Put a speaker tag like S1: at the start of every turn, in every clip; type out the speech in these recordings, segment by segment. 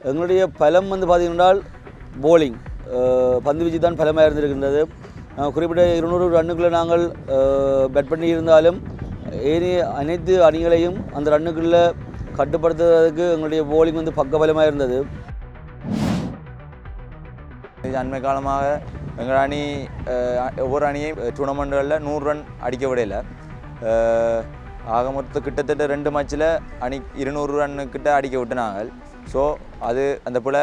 S1: எங்களுடைய பலம் வந்து பார்த்தீங்கன்னா போலிங் பந்து வீச்சு தான் பலமாக இருந்திருக்கின்றது. குறிப்பிட்ட 200 ரன்னுக்குள்ளே நாங்கள் பேட் பண்ணி இருந்தாலும் ஏனைய அனைத்து அணிகளையும் அந்த ரன்னுக்குள்ளே கட்டுப்படுத்துவதற்கு எங்களுடைய போலிங் வந்து பக்கபலமாக இருந்தது.
S2: அண்மை காலமாக எங்கள் அணி ஒவ்வொரு அணியும் டூர்னமெண்ட்டுகளில் 100 ரன் அடிக்க விடையில. ஆக மொத்தம் கிட்டத்தட்ட 2 மேட்சில் அணி 200 ரன்னுக்கிட்ட அடிக்க விட்டுனாங்க. ஸோ அது அந்த போல்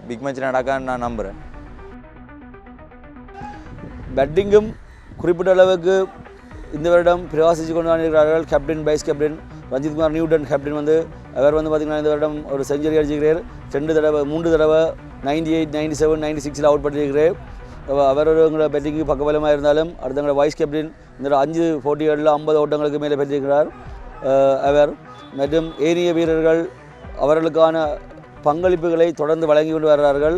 S2: பிக் மேட்ச் நடக்கான்னு நான் நம்புகிறேன்.
S1: பேட்டிங்கும் குறிப்பிட்ட அளவுக்கு இந்த வருடம் பிரகாசித்து கொண்டு வந்திருக்கிறார்கள். Captain vice captain Ranjithkumar Newton captain வந்து அவர் வந்து பார்த்திங்கன்னா இந்த வருடம் ஒரு செஞ்சுரி அடிச்சிருக்கிறார். 3 தடவை 98, 97, 96 அவுட் பண்ணியிருக்கிறார். அவர் எங்களோட பேட்டிங்கு பக்கபலமாக இருந்தாலும் அடுத்தவங்களோட வைஸ் கேப்டன் இந்த 5 போட்டிகளில் 50 ஓட்டங்களுக்கு மேலே பெற்றிருக்கிறார் அவர். மற்றும் ஏனைய வீரர்கள் அவர்களுக்கான பங்களிப்புகளை தொடர்ந்து வழங்கி கொண்டு வருகிறார்கள்.